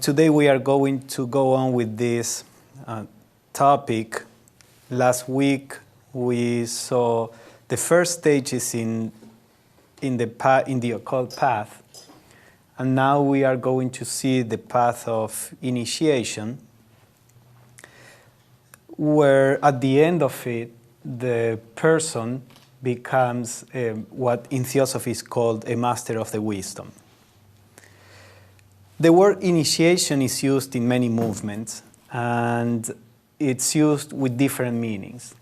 Today we are going to go on with this topic. Last week we saw the first stages in the occult path, and now we are going to see the path of initiation, where at the end of it the person becomes what in theosophy is called a master of the wisdom. The word initiation is used in many movements, and it's used with different meanings.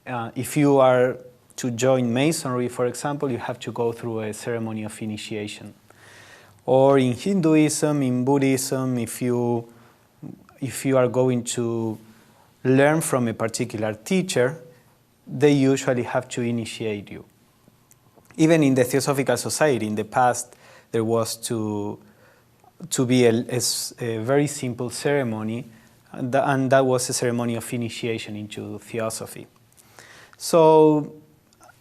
If you are to join Masonry, for example, you have to go through a ceremony of initiation. Or in Hinduism, in Buddhism, if you are going to learn from a particular teacher, they usually have to initiate you. Even in the Theosophical Society, in the past, there was to be a very simple ceremony, and that was a ceremony of initiation into theosophy. So,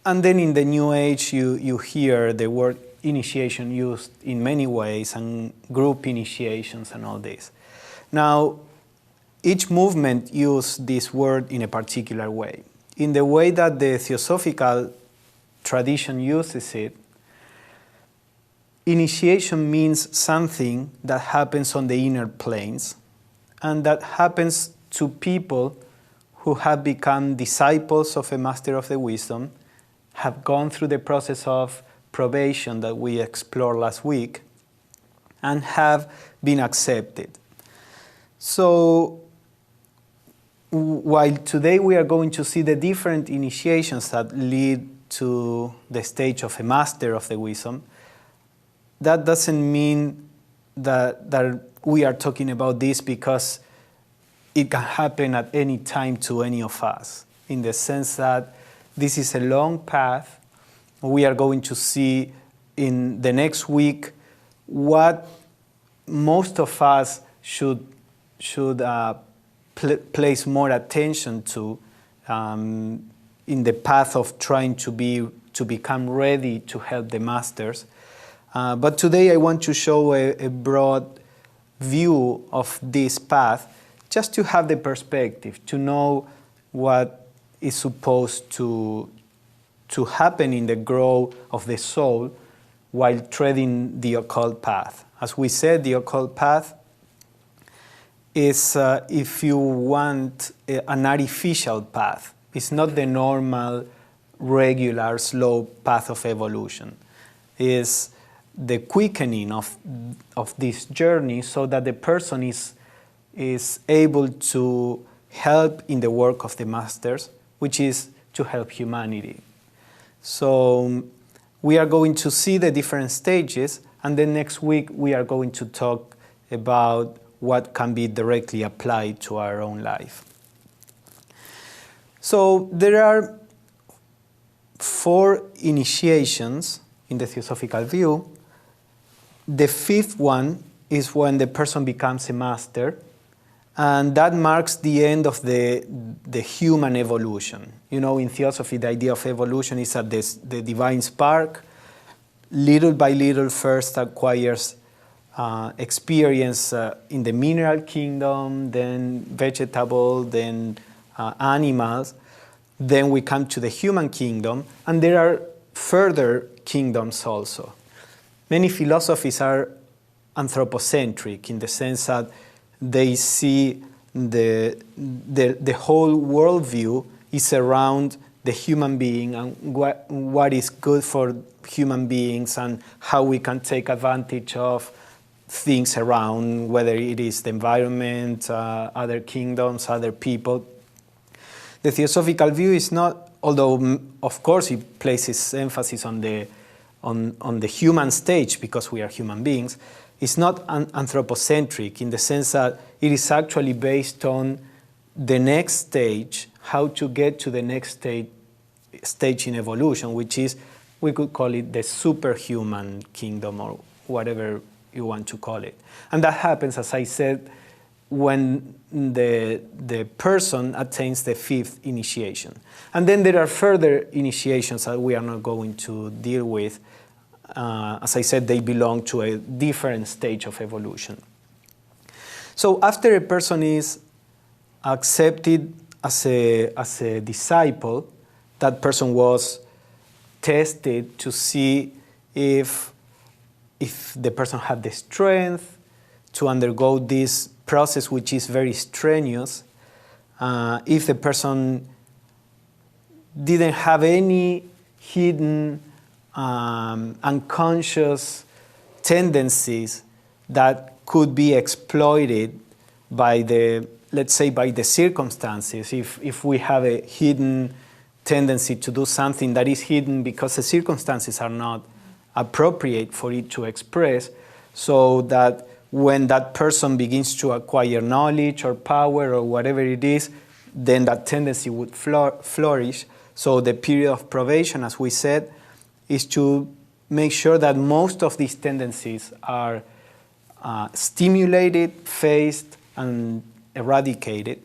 and then in the New Age, you hear the word initiation used in many ways, and group initiations and all this. Now, each movement used this word in a particular way. In the way that the theosophical tradition uses it, initiation means something that happens on the inner planes, and that happens to people who have become disciples of a master of the wisdom, have gone through the process of probation that we explored last week, and have been accepted. So, while today we are going to see the different initiations that lead to the stage of a master of the wisdom, that doesn't mean that we are talking about this because it can happen at any time to any of us, in the sense that this is a long path. We are going to see in the next week what most of us should place more attention to in the path of trying to become ready to help the masters. But today I want to show a broad view of this path, just to have the perspective, to know what is supposed to happen in the growth of the soul while treading the occult path. As we said, the occult path is, if you want, an artificial path. It's not the normal, regular, slow path of evolution. It's the quickening of this journey so that the person is able to help in the work of the masters, which is to help humanity. So we are going to see the different stages, and then next week we are going to talk about what can be directly applied to our own life. So there are 4 initiations in the theosophical view. The 5th one is when the person becomes a master, and that marks the end of the human evolution. You know, in theosophy, the idea of evolution is that the divine spark, little by little, first acquires experience in the mineral kingdom, then vegetable, then animals. Then we come to the human kingdom, and there are further kingdoms also. Many philosophies are anthropocentric in the sense that they see the whole worldview is around the human being and what is good for human beings and how we can take advantage of things around, whether it is the environment, other kingdoms, other people. The theosophical view is not, although of course it places emphasis on the human stage because we are human beings, it's not anthropocentric in the sense that it is actually based on the next stage, how to get to the next stage in evolution, which is, we could call it the superhuman kingdom or whatever you want to call it. And that happens, as I said, when the person attains the 5th initiation. And then there are further initiations that we are not going to deal with. As I said, they belong to a different stage of evolution. So after a person is accepted as a disciple, that person was tested to see if the person had the strength to undergo this process, which is very strenuous, if the person didn't have any hidden unconscious tendencies that could be exploited by let's say by the circumstances. If we have a hidden tendency to do something that is hidden because the circumstances are not appropriate for it to express, so that when that person begins to acquire knowledge or power or whatever it is, then that tendency would flourish. So the period of probation, as we said, is to make sure that most of these tendencies are stimulated, faced, and eradicated.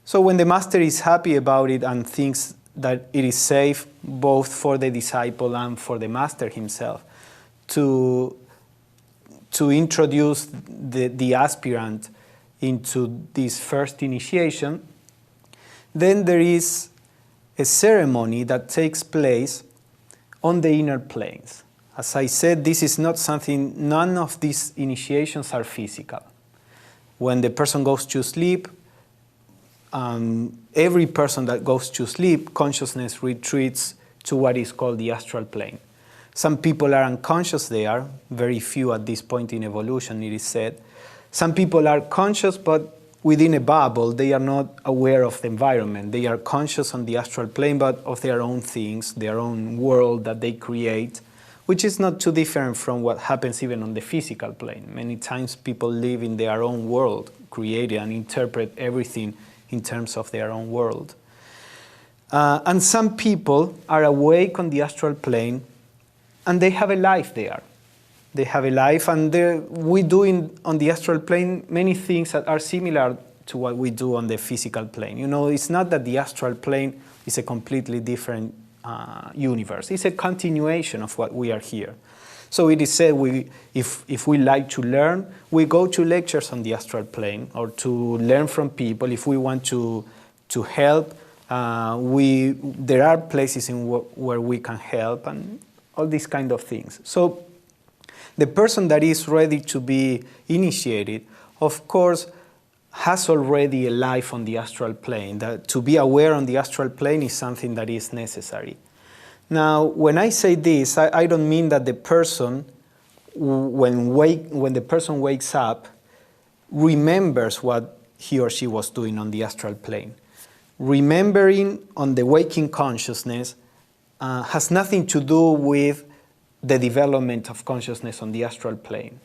So when the master is happy about it and thinks that it is safe both for the disciple and for the master himself to introduce the aspirant into this first initiation, then there is a ceremony that takes place on the inner planes. As I said, this is not something, none of these initiations are physical. When the person goes to sleep, every person that goes to sleep, consciousness retreats to what is called the astral plane. Some people are unconscious there, very few at this point in evolution, it is said. Some people are conscious, but within a bubble, they are not aware of the environment. They are conscious on the astral plane, but of their own things, their own world that they create, which is not too different from what happens even on the physical plane. Many times people live in their own world, create and interpret everything in terms of their own world. And some people are awake on the astral plane, and they have a life there. They have a life, and we do on the astral plane many things that are similar to what we do on the physical plane. You know, it's not that the astral plane is a completely different universe. It's a continuation of what we are here. So it is said if we like to learn, we go to lectures on the astral plane or to learn from people. If we want to help, there are places where we can help and all these kind of things. So the person that is ready to be initiated, of course, has already a life on the astral plane. That to be aware on the astral plane is something that is necessary. Now, when I say this, I don't mean that the person, when the person wakes up, remembers what he or she was doing on the astral plane. Remembering on the waking consciousness has nothing to do with the development of consciousness on the astral plane.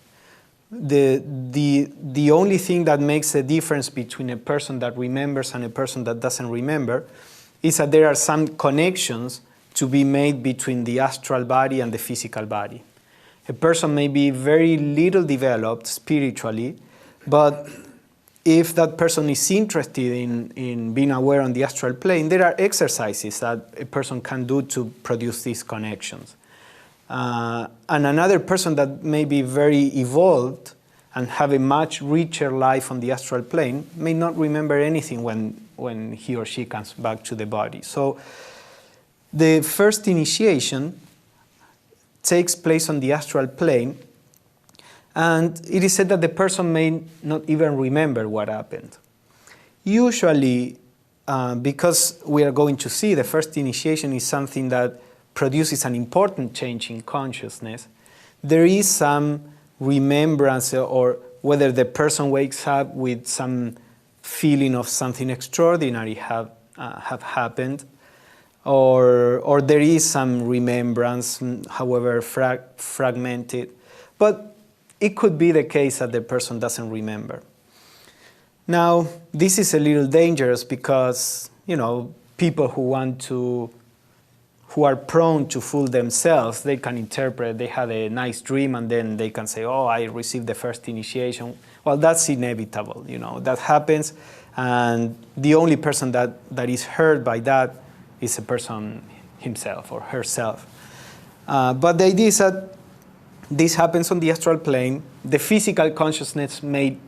The only thing that makes a difference between a person that remembers and a person that doesn't remember is that there are some connections to be made between the astral body and the physical body. A person may be very little developed spiritually, but if that person is interested in being aware on the astral plane, there are exercises that a person can do to produce these connections. And another person that may be very evolved and have a much richer life on the astral plane may not remember anything when he or she comes back to the body. So the first initiation takes place on the astral plane, and it is said that the person may not even remember what happened. Usually, because we are going to see the first initiation is something that produces an important change in consciousness, there is some remembrance, or whether the person wakes up with some feeling of something extraordinary have happened, or there is some remembrance, however fragmented. But it could be the case that the person doesn't remember. Now, this is a little dangerous because, people who are prone to fool themselves, they can interpret, they had a nice dream and then they can say, oh, I received the first initiation. Well, that's inevitable, that happens, and the only person that is hurt by that is a person himself or herself. But the idea is that this happens on the astral plane. The physical consciousness may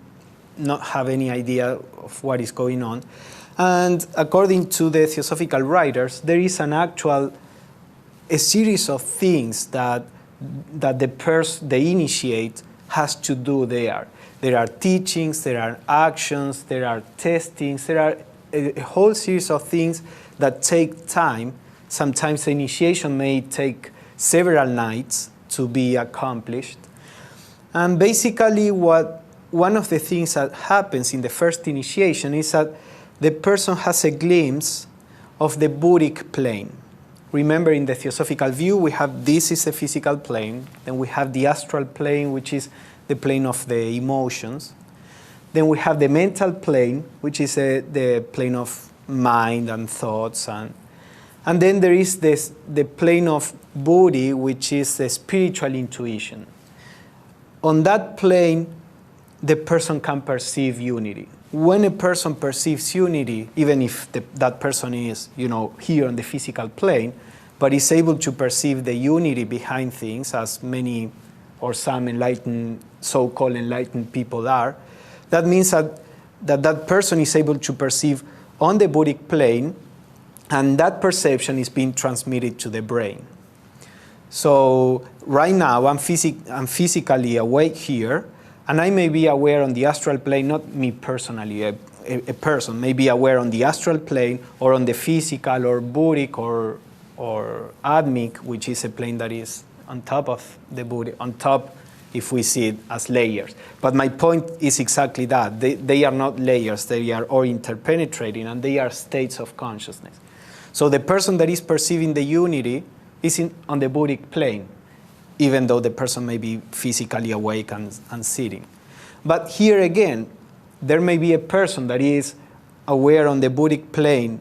not have any idea of what is going on. And according to the theosophical writers, there is a series of things that the initiate has to do there. There are teachings, there are actions, there are testings, there are a whole series of things that take time. Sometimes the initiation may take several nights to be accomplished. And basically one of the things that happens in the first initiation is that the person has a glimpse of the Buddhic plane. Remember, in the theosophical view, we have this is the physical plane, then we have the astral plane, which is the plane of the emotions. Then we have the mental plane, which is the plane of mind and thoughts. And then there is the plane of Buddhi, which is the spiritual intuition. On that plane, the person can perceive unity. When a person perceives unity, even if that person is, here on the physical plane, but is able to perceive the unity behind things, as many or some so-called enlightened people are, that means that person is able to perceive on the Buddhic plane, and that perception is being transmitted to the brain. So right now, I'm physically awake here, and I may be aware on the astral plane, not me personally, a person may be aware on the astral plane or on the physical or Buddhic or Atmic, which is a plane that is on top of the Buddhic, on top if we see it as layers. But my point is exactly that. They are not layers, they are all interpenetrating, and they are states of consciousness. So the person that is perceiving the unity is on the Buddhic plane, even though the person may be physically awake and sitting. But here again, there may be a person that is aware on the Buddhic plane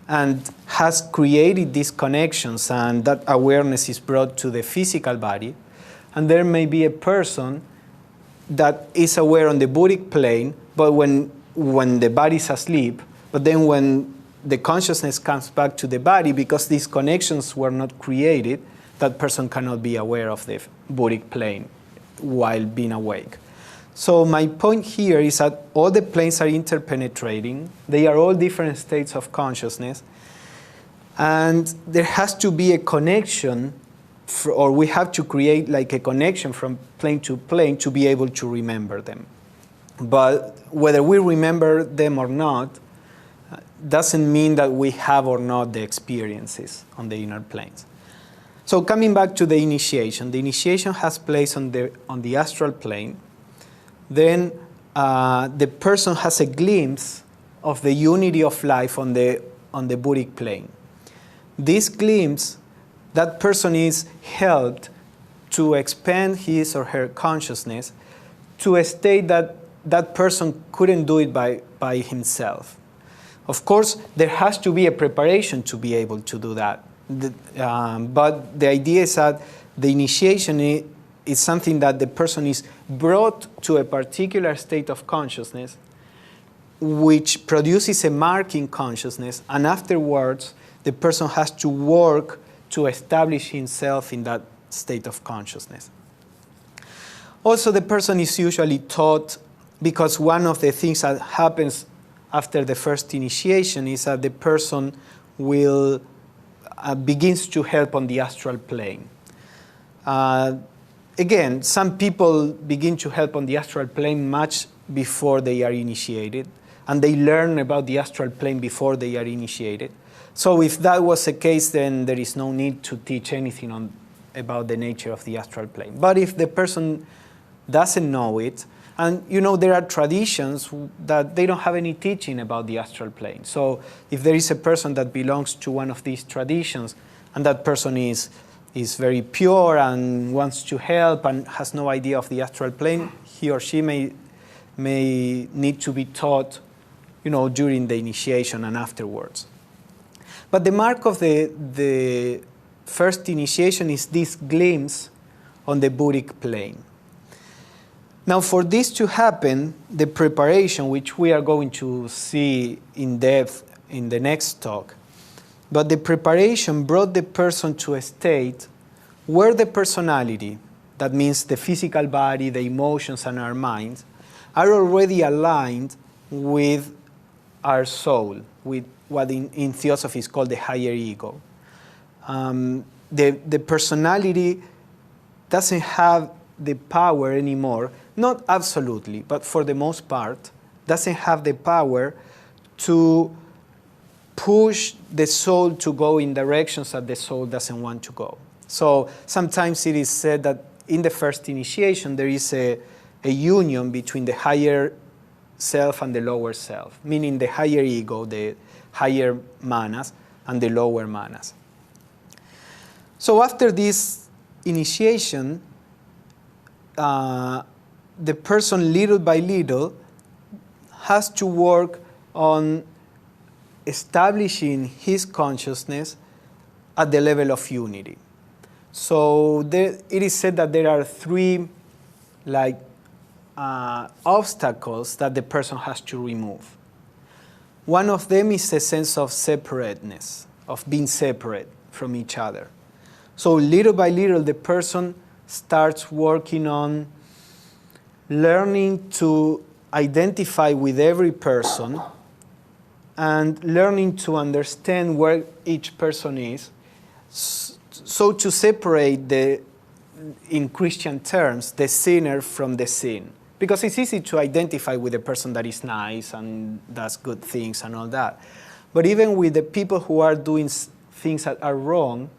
and has created these connections, and that awareness is brought to the physical body. And there may be a person that is aware on the Buddhic plane, but when the body is asleep, but then when the consciousness comes back to the body, because these connections were not created, that person cannot be aware of the Buddhic plane while being awake. So my point here is that all the planes are interpenetrating. They are all different states of consciousness. And there has to be a connection, or we have to create like a connection from plane to plane to be able to remember them. But whether we remember them or not doesn't mean that we have or not the experiences on the inner planes. So coming back to the initiation has place on the astral plane. Then the person has a glimpse of the unity of life on the Buddhic plane. This glimpse, that person is helped to expand his or her consciousness to a state that that person couldn't do it by himself. Of course, there has to be a preparation to be able to do that. But the idea is that the initiation is something that the person is brought to a particular state of consciousness, which produces a mark in consciousness, and afterwards the person has to work to establish himself in that state of consciousness. Also, the person is usually taught, because one of the things that happens after the first initiation is that the person will begins to help on the astral plane. Again, some people begin to help on the astral plane much before they are initiated, and they learn about the astral plane before they are initiated. So if that was the case, then there is no need to teach anything about the nature of the astral plane. But if the person doesn't know it, and there are traditions that they don't have any teaching about the astral plane. So if there is a person that belongs to one of these traditions, and that person is very pure and wants to help and has no idea of the astral plane, he or she may need to be taught, during the initiation and afterwards. But the mark of the first initiation is this glimpse on the Buddhic plane. Now, for this to happen, the preparation, which we are going to see in depth in the next talk, but the preparation brought the person to a state where the personality, that means the physical body, the emotions, and our minds, are already aligned with our soul, with what in theosophy is called the higher ego. The personality doesn't have the power anymore, not absolutely, but for the most part, doesn't have the power to push the soul to go in directions that the soul doesn't want to go. So sometimes it is said that in the first initiation there is a union between the higher self and the lower self, meaning the higher ego, the higher manas, and the lower manas. So after this initiation, the person little by little has to work on establishing his consciousness at the level of unity. So it is said that there are three obstacles that the person has to remove. One of them is a sense of separateness, of being separate from each other. So little by little, the person starts working on learning to identify with every person and learning to understand where each person is, so to separate in Christian terms, the sinner from the sin. Because it's easy to identify with a person that is nice and does good things and all that. But even with the people who are doing things that are wrong,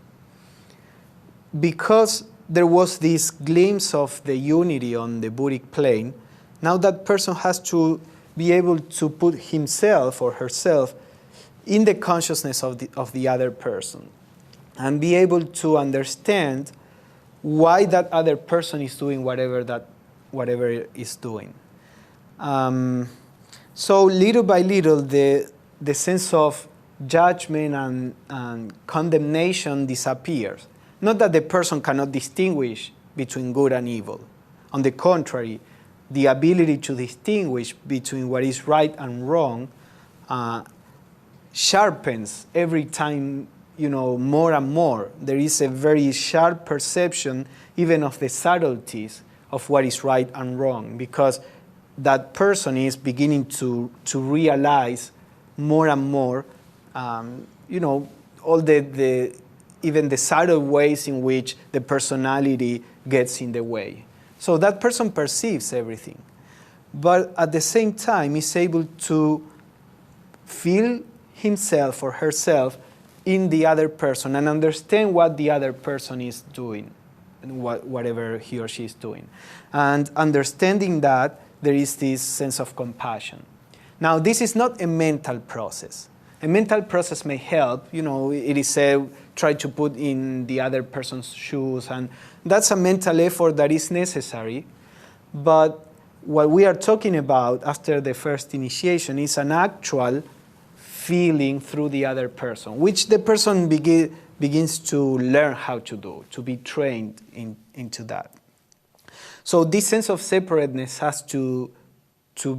because there was this glimpse of the unity on the Buddhic plane, now that person has to be able to put himself or herself in the consciousness of the other person and be able to understand why that other person is doing whatever is doing. So little by little, the sense of judgment and condemnation disappears. Not that the person cannot distinguish between good and evil. On the contrary, the ability to distinguish between what is right and wrong sharpens every time, more and more. There is a very sharp perception even of the subtleties of what is right and wrong, because that person is beginning to realize more and more, all even the subtle ways in which the personality gets in the way. So that person perceives everything, but at the same time is able to feel himself or herself in the other person and understand what the other person is doing, and whatever he or she is doing. And understanding that, there is this sense of compassion. Now, this is not a mental process. A mental process may help, it is said, try to put in the other person's shoes, and that's a mental effort that is necessary. But what we are talking about after the first initiation is an actual feeling through the other person, which the person begins to learn how to do, to be trained into that. So this sense of separateness has to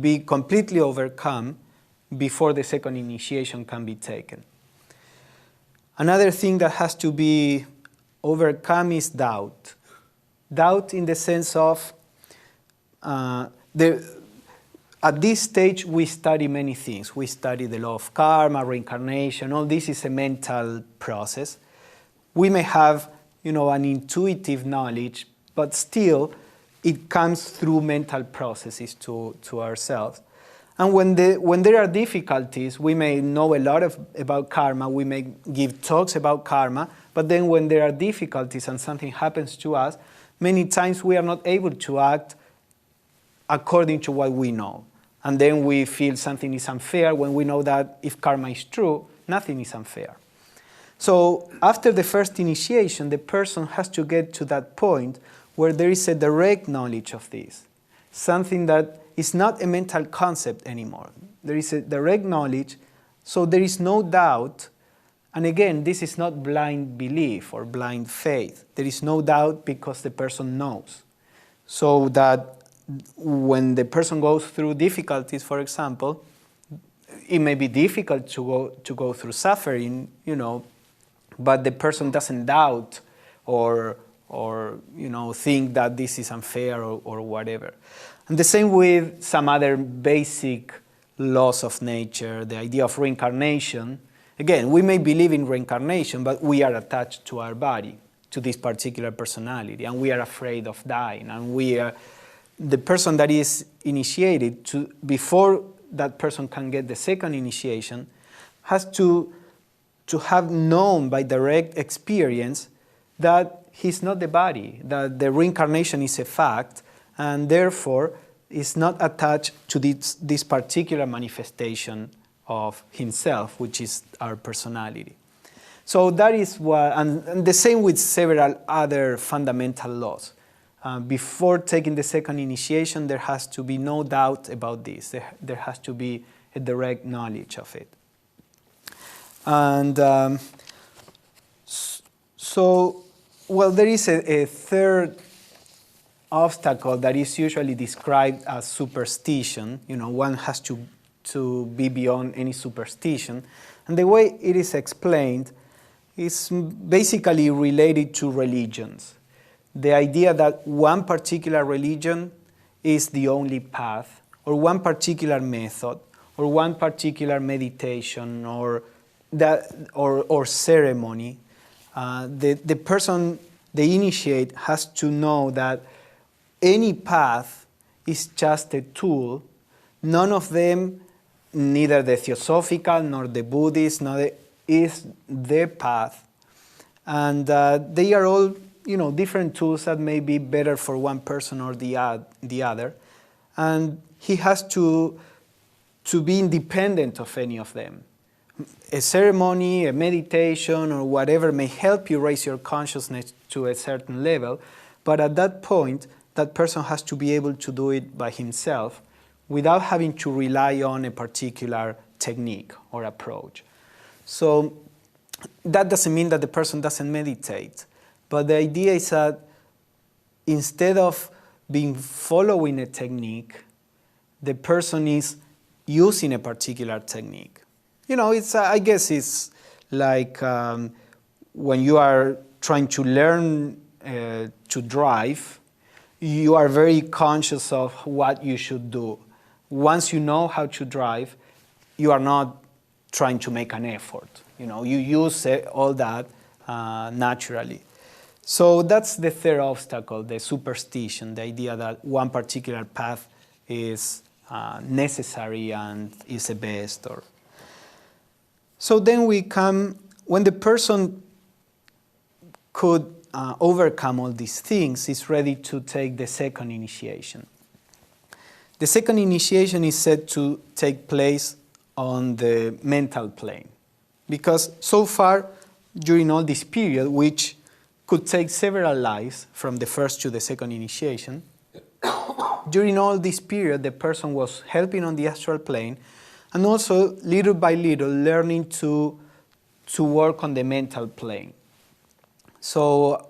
be completely overcome before the second initiation can be taken. Another thing that has to be overcome is doubt. Doubt in the sense of, at this stage we study many things. We study the law of karma, reincarnation, all this is a mental process. We may have, an intuitive knowledge, but still it comes through mental processes to ourselves. And when there are difficulties, we may know a lot about karma, we may give talks about karma, but then when there are difficulties and something happens to us, many times we are not able to act according to what we know. And then we feel something is unfair when we know that if karma is true, nothing is unfair. So after the first initiation, the person has to get to that point where there is a direct knowledge of this, something that is not a mental concept anymore. There is a direct knowledge, so there is no doubt. And again, this is not blind belief or blind faith. There is no doubt because the person knows. So that when the person goes through difficulties, for example, it may be difficult to go through suffering, but the person doesn't doubt or think that this is unfair or whatever. And the same with some other basic laws of nature, the idea of reincarnation. Again, we may believe in reincarnation, but we are attached to our body, to this particular personality, and we are afraid of dying. And the person that is initiated, before that person can get the second initiation, has to have known by direct experience that he's not the body, that the reincarnation is a fact, and therefore is not attached to this particular manifestation of himself, which is our personality. So that is what, and the same with several other fundamental laws. Before taking the second initiation, there has to be no doubt about this. There has to be a direct knowledge of it. And there is a third obstacle that is usually described as superstition. One has to be beyond any superstition. And the way it is explained is basically related to religions. The idea that one particular religion is the only path, or one particular method, or one particular meditation, or ceremony. The person, the initiate, has to know that any path is just a tool. None of them, neither the Theosophical nor the Buddhist, is the path. And they are all, different tools that may be better for one person or the other. And he has to be independent of any of them. A ceremony, a meditation, or whatever may help you raise your consciousness to a certain level, but at that point, that person has to be able to do it by himself without having to rely on a particular technique or approach. So that doesn't mean that the person doesn't meditate, but the idea is that instead of following a technique, the person is using a particular technique. I guess it's like when you are trying to learn to drive, you are very conscious of what you should do. Once you know how to drive, you are not trying to make an effort. You use all that naturally. So that's the third obstacle, the superstition, the idea that one particular path is necessary and is the best. So then when the person could overcome all these things, is ready to take the second initiation. The second initiation is said to take place on the mental plane. Because so far, during all this period, which could take several lives from the first to the second initiation, during all this period, the person was helping on the astral plane and also, little by little, learning to work on the mental plane. So,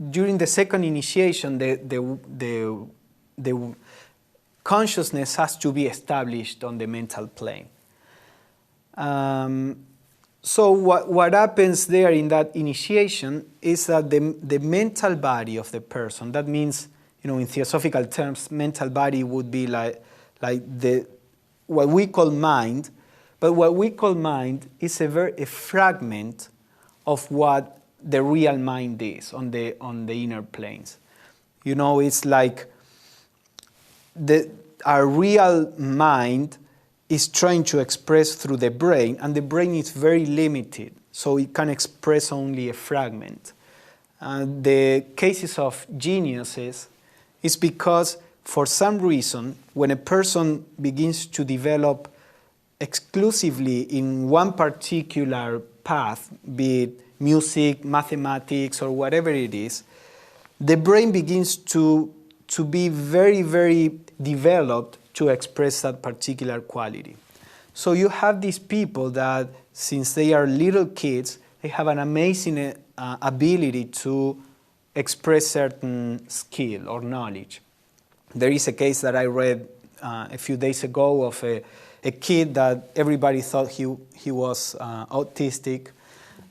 during the second initiation, the consciousness has to be established on the mental plane. So what happens there in that initiation is that the mental body of the person, that means, in theosophical terms, mental body would be like what we call mind, but what we call mind is a fragment of what the real mind is on the inner planes. It's like our real mind is trying to express through the brain, and the brain is very limited, so it can express only a fragment. The cases of geniuses is because, for some reason, when a person begins to develop exclusively in one particular path, be it music, mathematics, or whatever it is, the brain begins to be very, very developed to express that particular quality. So you have these people that, since they are little kids, they have an amazing ability to express certain skill or knowledge. There is a case that I read a few days ago of a kid that everybody thought he was autistic,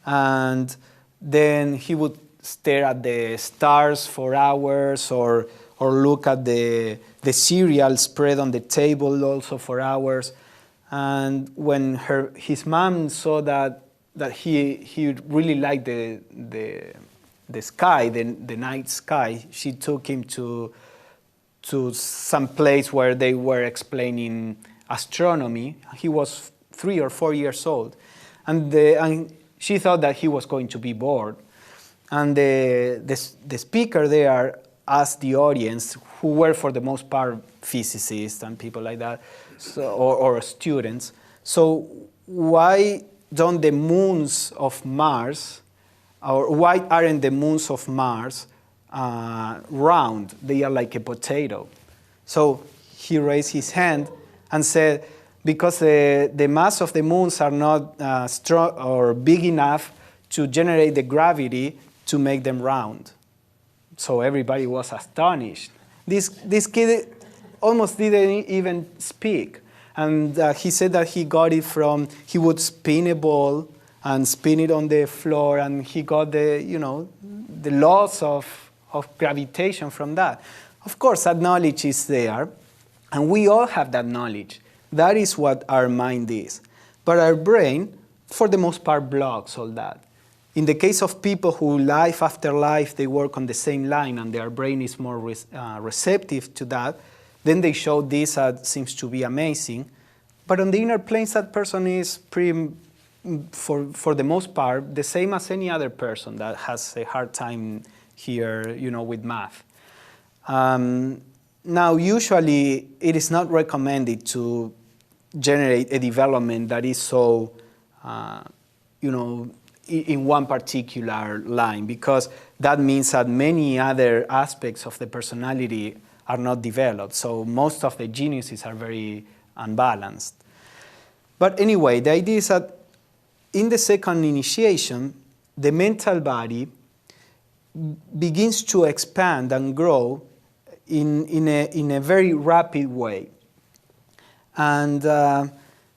and then he would stare at the stars for hours or or look at the cereal spread on the table also for hours. And when his mom saw that he really liked the sky, the night sky, she took him to some place where they were explaining astronomy. He was 3 or 4 years old, and she thought that he was going to be bored. And the speaker there asked the audience, who were for the most part physicists and people like that, or students, so why don't the moons of Mars, or why aren't the moons of Mars round? They are like a potato. So he raised his hand and said, because the mass of the moons are not strong or big enough to generate the gravity to make them round. So everybody was astonished. This kid almost didn't even speak. And he said that he got it from, he would spin a ball and spin it on the floor, and he got the laws of gravitation from that. Of course, that knowledge is there, and we all have that knowledge. That is what our mind is. But our brain, for the most part, blocks all that. In the case of people who life after life, they work on the same line and their brain is more receptive to that, then they show this that seems to be amazing. But on the inner planes, that person is pretty, for the most part, the same as any other person that has a hard time here, with math. Now, usually, it is not recommended to generate a development that is so, in one particular line, because that means that many other aspects of the personality are not developed. So most of the geniuses are very unbalanced. But anyway, the idea is that in the second initiation, the mental body begins to expand and grow in a very rapid way. And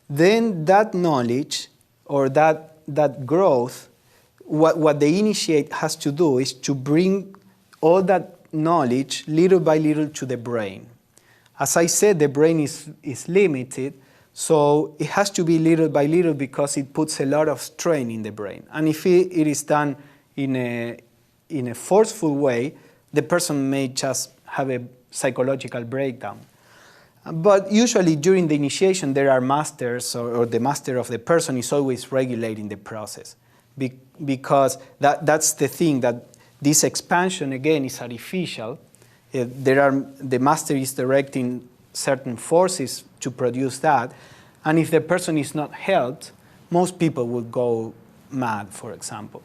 then that knowledge or that growth, what the initiate has to do is to bring all that knowledge little by little to the brain. As I said, the brain is limited, so it has to be little by little because it puts a lot of strain in the brain. And if it is done in a forceful way, the person may just have a psychological breakdown. But usually during the initiation, there are masters, or the master of the person is always regulating the process. Because that's the thing, that this expansion, again, is artificial. The master is directing certain forces to produce that. And if the person is not helped, most people will go mad, for example.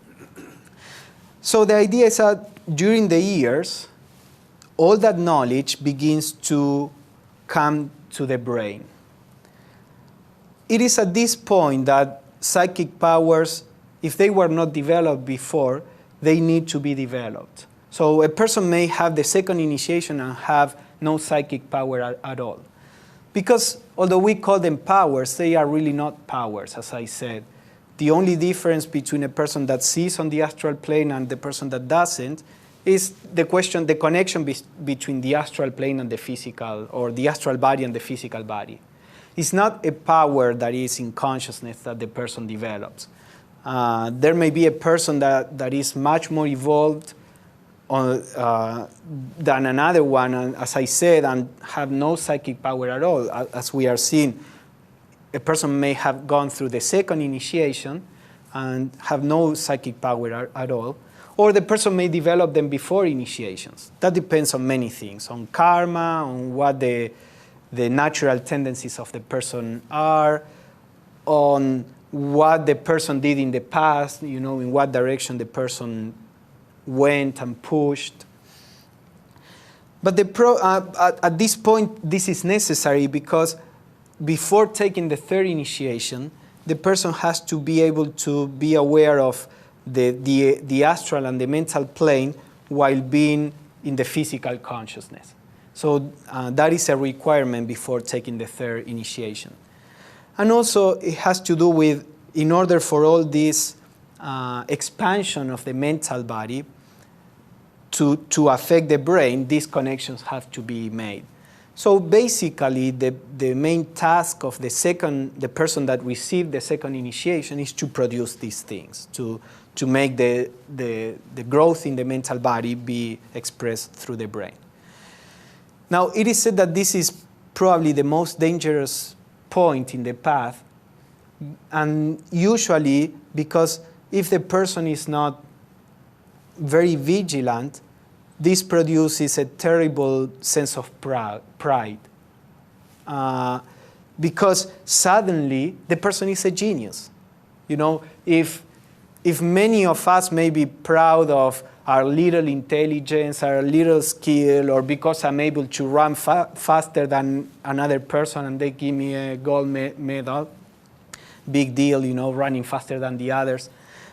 So the idea is that during the years, all that knowledge begins to come to the brain. It is at this point that psychic powers, if they were not developed before, they need to be developed. So a person may have the second initiation and have no psychic power at all. Because although we call them powers, they are really not powers, as I said. The only difference between a person that sees on the astral plane and the person that doesn't is the connection between the astral plane and the physical, or the astral body and the physical body. It's not a power that is in consciousness that the person develops. There may be a person that is much more evolved than another one, and as I said, and have no psychic power at all. As we are seeing, a person may have gone through the second initiation and have no psychic power at all. Or the person may develop them before initiations. That depends on many things, on karma, on what the natural tendencies of the person are, on what the person did in the past, in what direction the person went and pushed. But at this point, this is necessary because before taking the third initiation, the person has to be able to be aware of the astral and the mental plane while being in the physical consciousness. So that is a requirement before taking the third initiation. And also it has to do with, in order for all this expansion of the mental body to affect the brain, these connections have to be made. So basically, the main task of the person that received the second initiation is to produce these things, to make the growth in the mental body be expressed through the brain. Now, it is said that this is probably the most dangerous point in the path, and usually because if the person is not very vigilant, this produces a terrible sense of pride. Because suddenly the person is a genius. You know, if many of us may be proud of our little intelligence, our little skill, or because I'm able to run faster than another person and they give me a gold medal, big deal, you know, running faster than the others,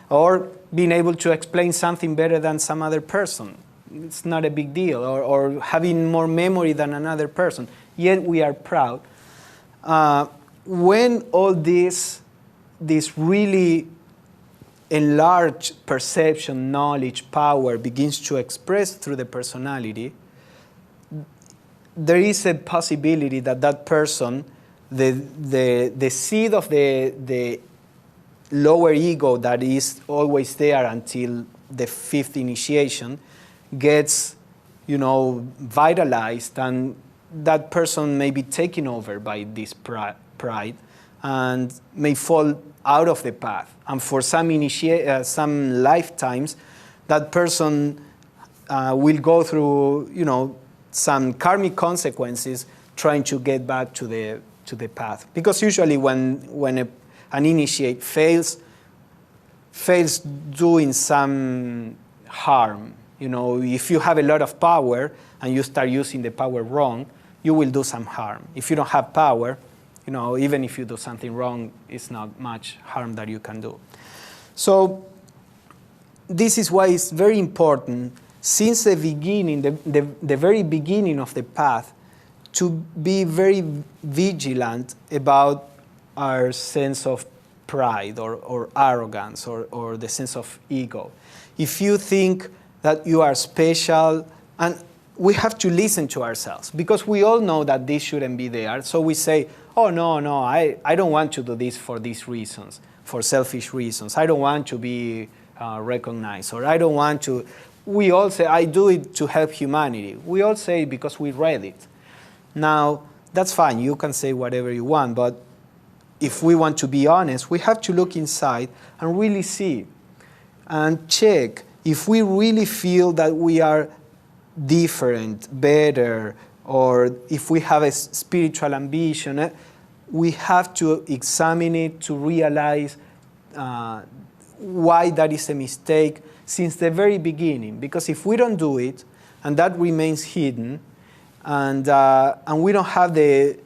or being able to explain something better than some other person. It's not a big deal, or having more memory than another person. Yet we are proud. When all this really enlarged perception, knowledge, power begins to express through the personality, there is a possibility that that person, the seed of the lower ego that is always there until the fifth initiation, gets, you know, vitalized, and that person may be taken over by this pride and may fall out of the path. And for some lifetimes, that person will go through, you know, some karmic consequences trying to get back to the path. Because usually when an initiate fails doing some harm. You know, if you have a lot of power and you start using the power wrong, you will do some harm. If you don't have power, you know, even if you do something wrong, it's not much harm that you can do. So this is why it's very important, since the beginning, the very beginning of the path, to be very vigilant about our sense of pride or arrogance or the sense of ego. If you think that you are special, and we have to listen to ourselves, because we all know that this shouldn't be there. So we say, oh, no, I don't want to do this for these reasons, for selfish reasons. I don't want to be recognized, or I don't want to. We all say, I do it to help humanity. We all say it because we read it. Now, that's fine. You can say whatever you want, but if we want to be honest, we have to look inside and really see and check if we really feel that we are different, better, or if we have a spiritual ambition. We have to examine it to realize why that is a mistake since the very beginning. Because if we don't do it, and that remains hidden, and we don't have the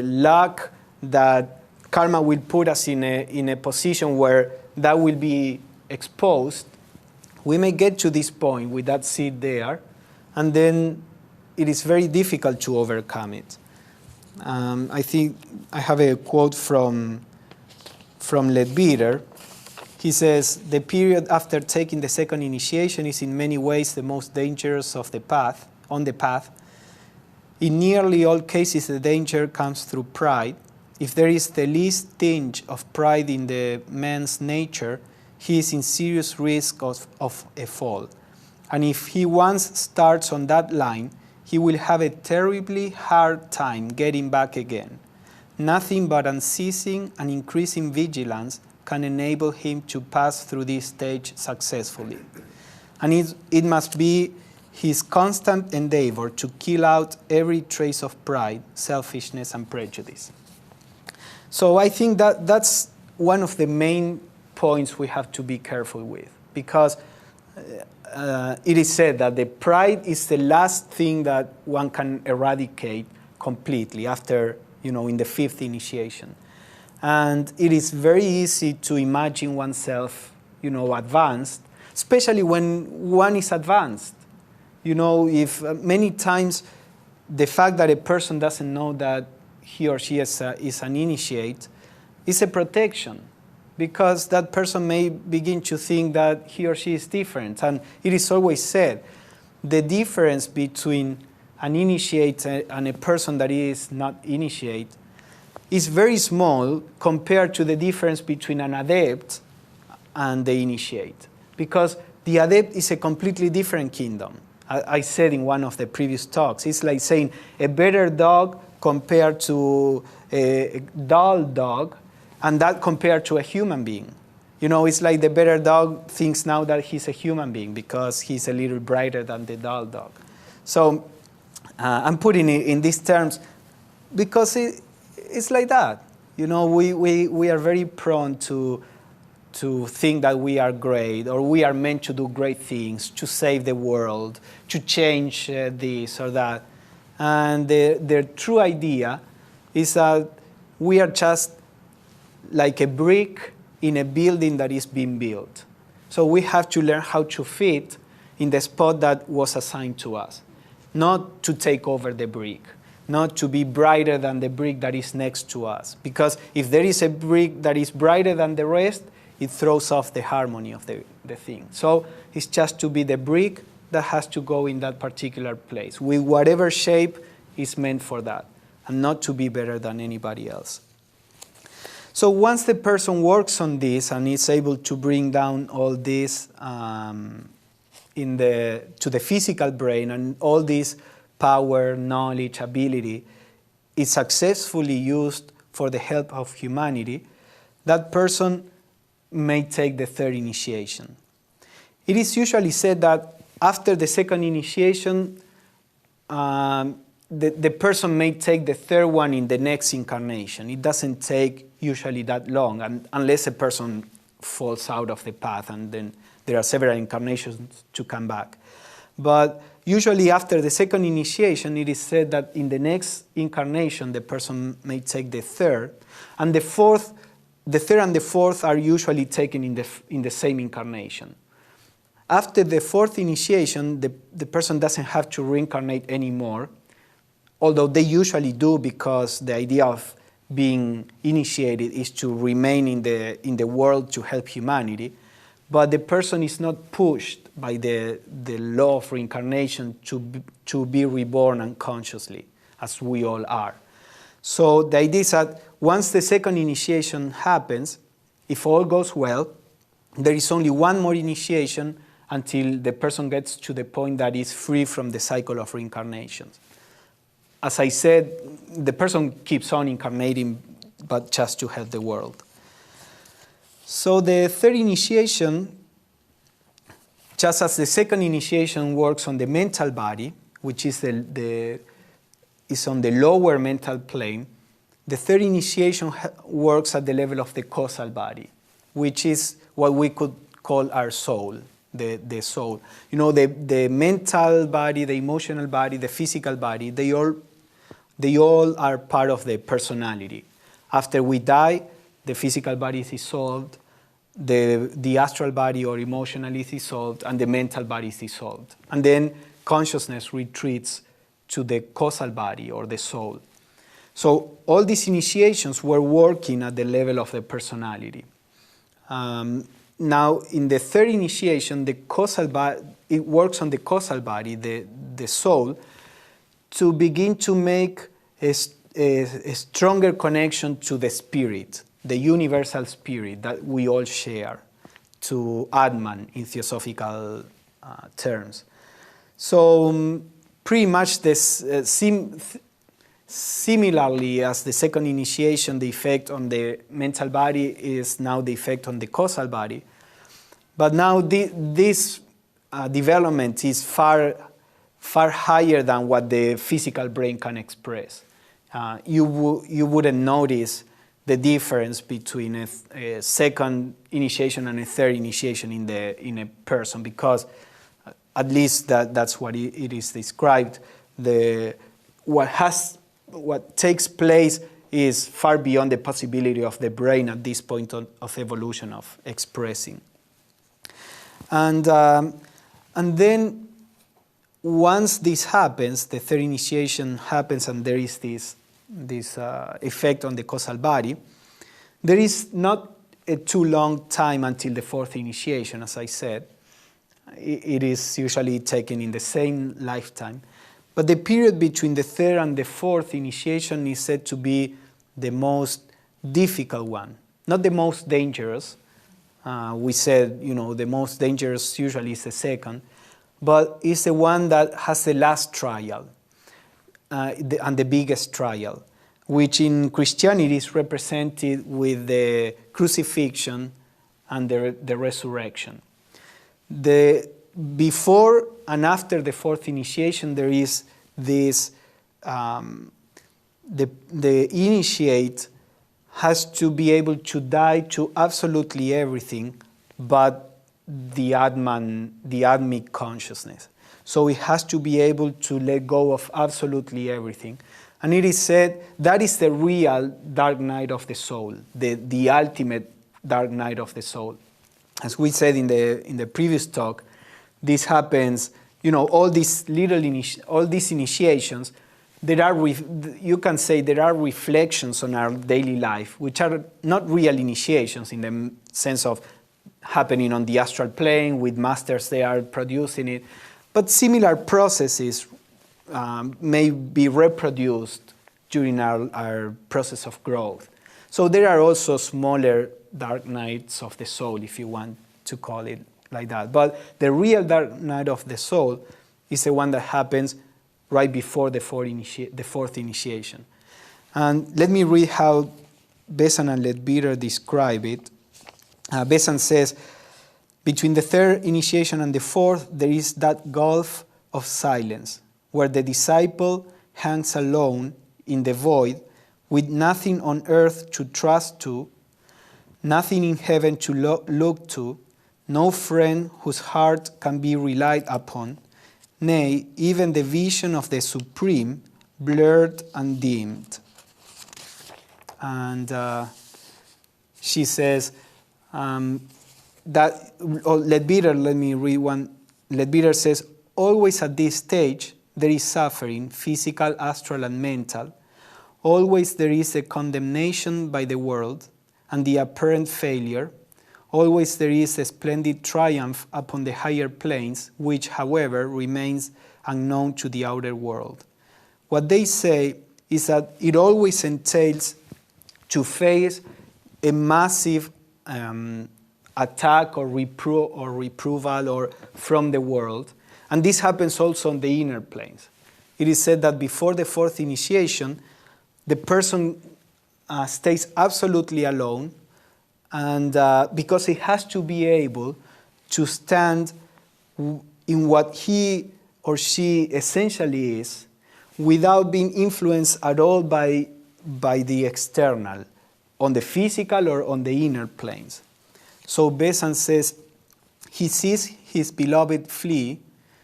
luck that karma will put us in a position where that will be exposed, we may get to this point with that seed there, and then it is very difficult to overcome it. I think I have a quote from Leadbeater. He says, "The period after taking the second initiation is in many ways the most dangerous of the path, on the path. In nearly all cases, the danger comes through pride. If there is the least tinge of pride in the man's nature, he is in serious risk of a fall. And if he once starts on that line, he will have a terribly hard time getting back again. Nothing but unceasing and increasing vigilance can enable him to pass through this stage successfully. And it must be his constant endeavor to kill out every trace of pride, selfishness, and prejudice." So I think that's one of the main points we have to be careful with, because it is said that the pride is the last thing that one can eradicate completely after, in the fifth initiation. And it is very easy to imagine oneself, advanced, especially when one is advanced. If many times the fact that a person doesn't know that he or she is an initiate is a protection. because that person may begin to think that he or she is different. And it is always said, the difference between an initiate and a person that is not initiate is very small compared to the difference between an adept and the initiate. Because the adept is a completely different kingdom. I said in one of the previous talks, it's like saying a better dog compared to a dull dog, and that compared to a human being. You know, it's like the better dog thinks now that he's a human being because he's a little brighter than the dull dog. So I'm putting it in these terms because it's like that. You know, we are very prone to think that we are great, or we are meant to do great things, to save the world, to change this or that. And the true idea is that we are just like a brick in a building that is being built. So we have to learn how to fit in the spot that was assigned to us. Not to take over the brick, not to be brighter than the brick that is next to us. Because if there is a brick that is brighter than the rest, it throws off the harmony of the thing. So it's just to be the brick that has to go in that particular place, with whatever shape is meant for that, and not to be better than anybody else. So once the person works on this and is able to bring down all this to the physical brain, and all this power, knowledge, ability is successfully used for the help of humanity, that person may take the third initiation. It is usually said that after the second initiation, the person may take the third one in the next incarnation. It doesn't take usually that long, unless a person falls out of the path, and then there are several incarnations to come back. But usually after the second initiation, it is said that in the next incarnation, the person may take the third, and the third and the fourth are usually taken in the same incarnation. After the fourth initiation, the person doesn't have to reincarnate anymore, although they usually do, because the idea of being initiated is to remain in the world to help humanity. But the person is not pushed by the law of reincarnation to be reborn unconsciously, as we all are. So the idea is that once the second initiation happens, if all goes well, there is only one more initiation until the person gets to the point that is free from the cycle of reincarnations. As I said, the person keeps on incarnating, but just to help the world. So the third initiation, just as the second initiation works on the mental body, which is is on the lower mental plane, the third initiation works at the level of the causal body, which is what we could call our soul, the soul. You know, the mental body, the emotional body, the physical body, they all are part of the personality. After we die, the physical body is dissolved, the astral body or emotional is dissolved, and the mental body is dissolved. And then consciousness retreats to the causal body or the soul. So all these initiations were working at the level of the personality. Now, in the third initiation, the causal body, it works on the causal body, the soul, to begin to make a stronger connection to the spirit, the universal spirit that we all share, to Atman in theosophical terms. So pretty much this similarly as the second initiation, the effect on the mental body is now the effect on the causal body. But now this development is far higher than what the physical brain can express. You wouldn't notice the difference between a second initiation and a third initiation in a person, because at least that's what it is described. What takes place is far beyond the possibility of the brain at this point of evolution of expressing. And then once this happens, the third initiation happens, and there is this effect on the causal body, there is not a too long time until the fourth initiation, as I said. It is usually taken in the same lifetime. But the period between the third and the fourth initiation is said to be the most difficult one, not the most dangerous. We said, the most dangerous usually is the second, but it's the one that has the last trial and the biggest trial, which in Christianity is represented with the crucifixion and the resurrection. Before and after the fourth initiation, there is this, the initiate has to be able to die to absolutely everything but the Atmic consciousness. So it has to be able to let go of absolutely everything. And it is said that is the real dark night of the soul, the ultimate dark night of the soul. As we said in the previous talk, this happens, all these all these initiations, you can say there are reflections on our daily life, which are not real initiations in the sense of happening on the astral plane with masters they are producing it, but similar processes may be reproduced during our process of growth. So there are also smaller dark nights of the soul, if you want to call it like that. But the real dark night of the soul is the one that happens right before the fourth initiation. And let me read how Besant and Leadbeater describe it. Besant says, between the third initiation and the fourth, there is that gulf of silence, where the disciple hangs alone in the void, with nothing on earth to trust to, nothing in heaven to look to, no friend whose heart can be relied upon, nay, even the vision of the Supreme, blurred and dimmed. And she says Leadbeater, let me read one. Leadbeater says, always at this stage there is suffering, physical, astral, and mental. Always there is a condemnation by the world and the apparent failure. Always there is a splendid triumph upon the higher planes, which, however, remains unknown to the outer world. What they say is that it always entails to face a massive attack or reproval or from the world. And this happens also on the inner planes. It is said that before the fourth initiation, the person stays absolutely alone, and because he has to be able to stand in what he or she essentially is without being influenced at all by the external, on the physical or on the inner planes. So Besant says, he sees his beloved flee,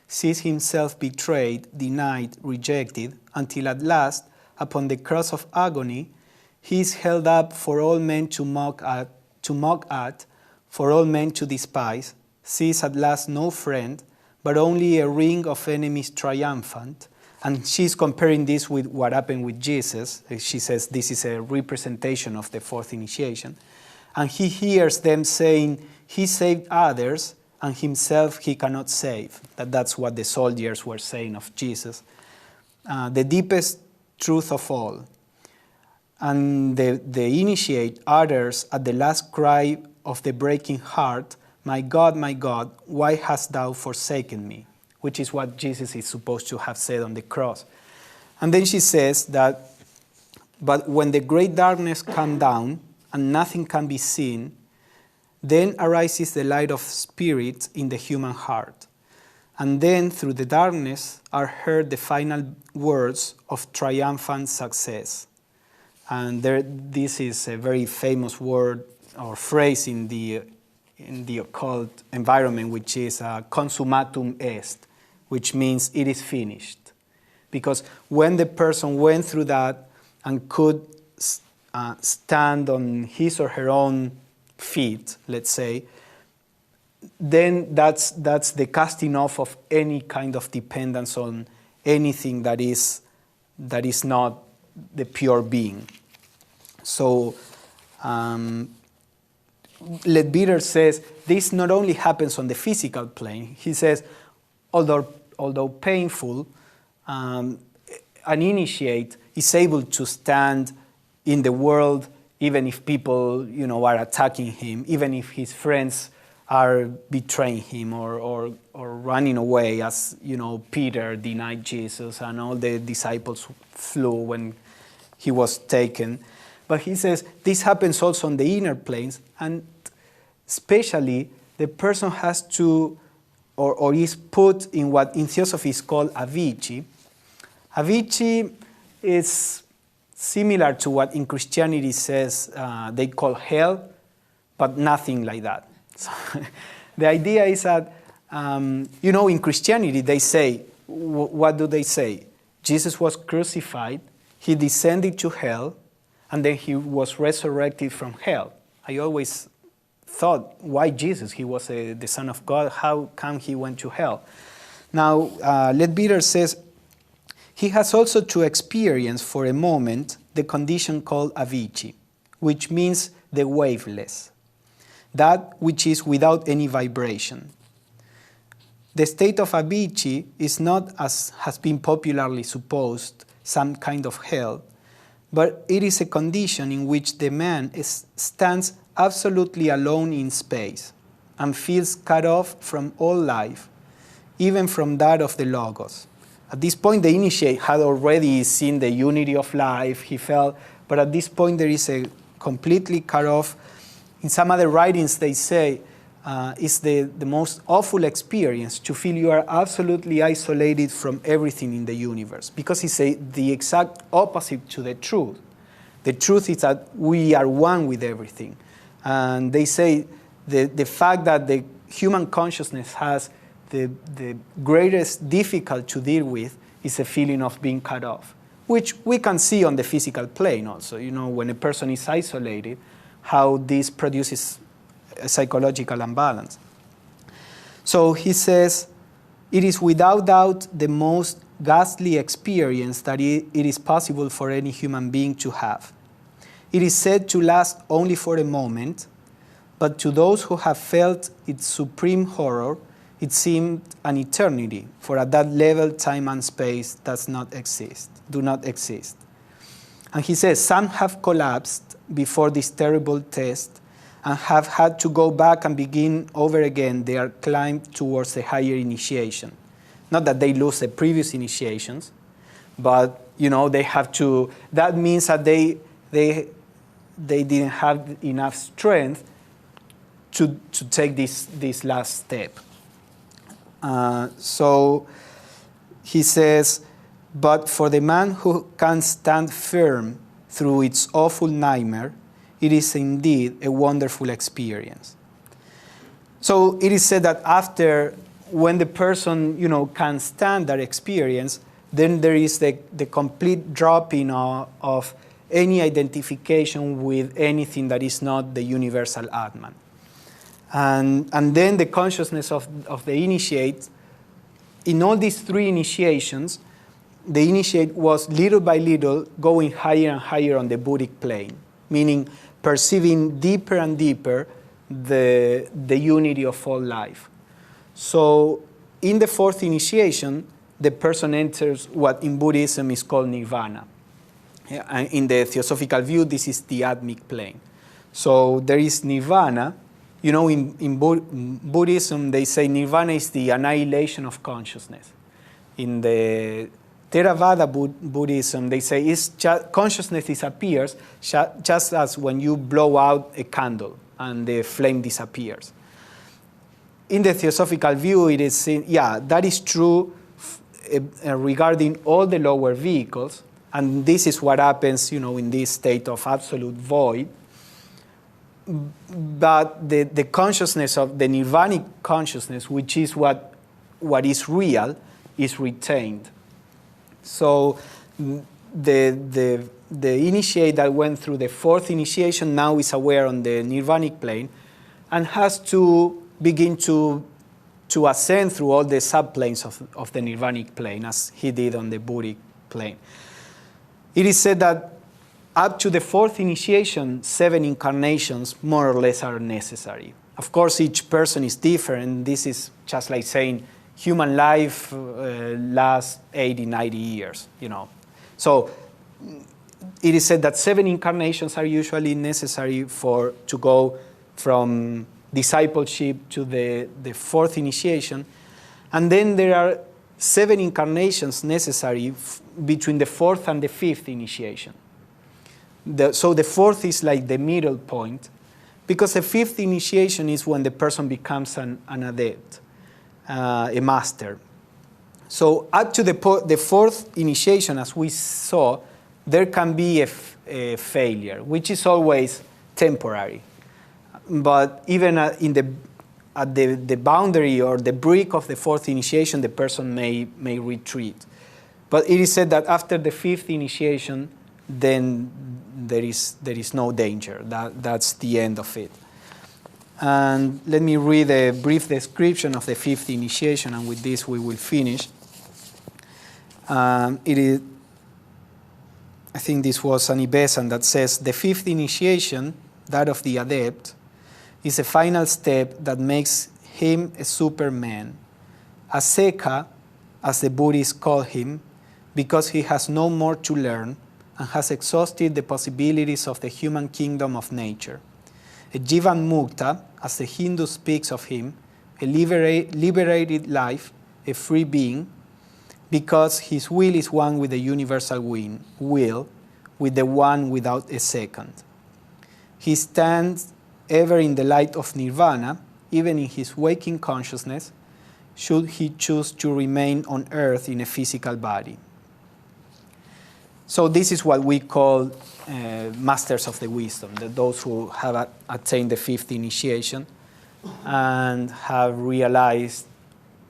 sees himself betrayed, denied, rejected, until at last, upon the cross of agony, he is held up for all men to mock at, for all men to despise, sees at last no friend, but only a ring of enemies triumphant. And she's comparing this with what happened with Jesus. She says this is a representation of the fourth initiation. And he hears them saying, he saved others, and himself he cannot save. That's what the soldiers were saying of Jesus. The deepest truth of all. And the initiate utters at the last cry of the breaking heart, my God, why hast thou forsaken me? Which is what Jesus is supposed to have said on the cross. And then she says that, but when the great darkness come down and nothing can be seen, then arises the light of spirit in the human heart. And then through the darkness are heard the final words of triumphant success. And this is a very famous word or phrase in the occult environment, which is consummatum est, which means it is finished. Because when the person went through that and could stand on his or her own feet, let's say, then that's the casting off of any kind of dependence on anything that is not the pure being. So Leadbeater says this not only happens on the physical plane. He says, although painful, an initiate is able to stand in the world even if people, are attacking him, even if his friends are betraying him or running away, as Peter denied Jesus and all the disciples flew when he was taken. But he says this happens also on the inner planes, and especially the person has to or is put in what in theosophy is called avici. Avici is similar to what in Christianity says they call hell, but nothing like that. So the idea is that, in Christianity they say, what do they say? Jesus was crucified, he descended to hell, and then he was resurrected from hell. I always thought, why Jesus? He was the Son of God. How come he went to hell? Now, Leadbeater says, he has also to experience for a moment the condition called avici, which means the waveless, that which is without any vibration. The state of avici is not, as has been popularly supposed, some kind of hell, but it is a condition in which the man stands absolutely alone in space and feels cut off from all life, even from that of the Logos. At this point, the initiate had already seen the unity of life, he felt, but at this point there is a completely cut off. In some other writings they say it's the most awful experience to feel you are absolutely isolated from everything in the universe, because it's the exact opposite to the truth. The truth is that we are one with everything. And they say the fact that the human consciousness has the greatest difficulty to deal with is a feeling of being cut off, which we can see on the physical plane also. When a person is isolated, how this produces a psychological imbalance. So he says, it is without doubt the most ghastly experience that it is possible for any human being to have. It is said to last only for a moment, but to those who have felt its supreme horror, it seemed an eternity, for at that level time and space do not exist. And he says, some have collapsed before this terrible test and have had to go back and begin over again their climb towards a higher initiation. Not that they lose the previous initiations, but they have to. That means that they didn't have enough strength to take this last step. So he says, but for the man who can stand firm through its awful nightmare, it is indeed a wonderful experience. So it is said that when the person, can stand that experience, then there is the complete dropping of any identification with anything that is not the universal Atman. And then the consciousness of the initiate, in all these three initiations, the initiate was little by little going higher and higher on the Buddhic plane, meaning perceiving deeper and deeper the unity of all life. So in the fourth initiation, the person enters what in Buddhism is called nirvana. And in the theosophical view, this is the Atmic plane. So there is nirvana. In Buddhism, they say nirvana is the annihilation of consciousness. In the Theravada Buddhism, they say consciousness disappears just as when you blow out a candle and the flame disappears. In the theosophical view, it is that is true regarding all the lower vehicles, and this is what happens, in this state of absolute void. But the consciousness of the nirvanic consciousness, which is what is real, is retained. So the initiate that went through the fourth initiation now is aware on the nirvanic plane and has to begin to ascend through all the subplanes of the nirvanic plane, as he did on the Buddhic plane. It is said that up to the fourth initiation, 7 incarnations more or less are necessary. Of course, each person is different. This is just like saying human life lasts 80, 90 years, you know. So it is said that 7 incarnations are usually necessary to go from discipleship to the fourth initiation. And then there are 7 incarnations necessary between the fourth and the fifth initiation. So the fourth is like the middle point, because the fifth initiation is when the person becomes an adept, a master. So up to the fourth initiation, as we saw, there can be a failure, which is always temporary. But even at the boundary or the brink of the fourth initiation, the person may retreat. But it is said that after the fifth initiation, then there is no danger. That's the end of it. And let me read a brief description of the fifth initiation, and with this we will finish. It is, I think this was an Ibesan that says, the fifth initiation, that of the adept, is a final step that makes him a superman, a Seka, as the Buddhists call him, because he has no more to learn and has exhausted the possibilities of the human kingdom of nature. A Jivan Mukta, as the Hindu speaks of him, a liberated life, a free being, because his will is one with the universal will, with the one without a second. He stands ever in the light of nirvana, even in his waking consciousness, should he choose to remain on earth in a physical body. So this is what we call masters of the wisdom, those who have attained the fifth initiation and have realized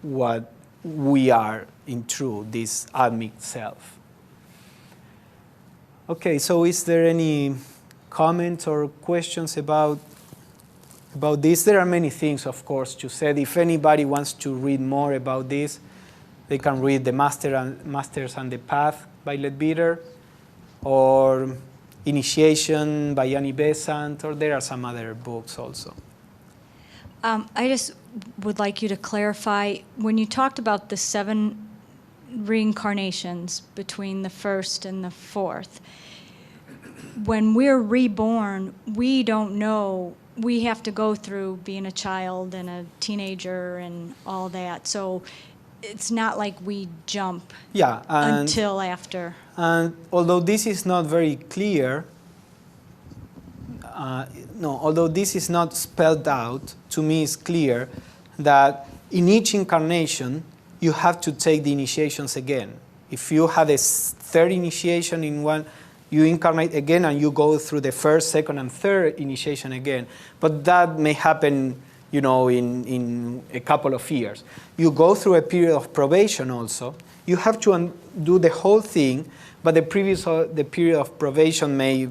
what we are in truth, this Atmic self. Okay, so is there any comments or questions about this? There are many things, of course, to say. If anybody wants to read more about this, they can read The Masters and the Path by Leadbeater, or Initiation by Yanni Besant, or there are some other books also. I just would like you to clarify, when you talked about the 7 reincarnations between the first and the fourth, when we're reborn, we don't know. We have to go through being a child and a teenager and all that. So it's not like we jump until after. And although this is not very clear, although this is not spelled out, to me it's clear that in each incarnation, you have to take the initiations again. If you had a third initiation in one, you incarnate again and you go through the first, second, and third initiation again. But that may happen, in a couple of years. You go through a period of probation also. You have to do the whole thing, but the period of probation may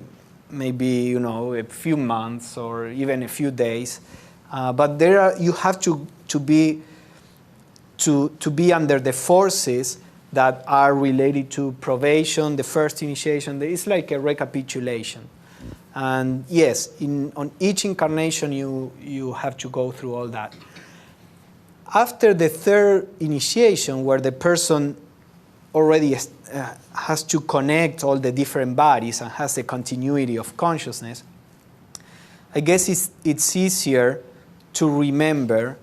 be, a few months or even a few days. But you have to be under the forces that are related to probation, the first initiation. It's like a recapitulation. And yes, on each incarnation, you have to go through all that. After the third initiation, where the person already has to connect all the different bodies and has the continuity of consciousness, I guess it's easier to remember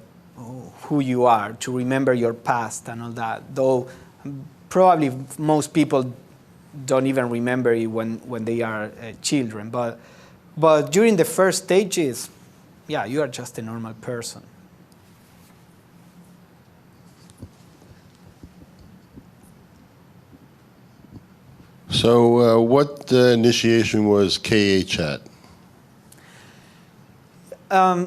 who you are, to remember your past and all that. Though probably most people don't even remember it when they are children. But during the first stages, you are just a normal person. So what initiation was KH at?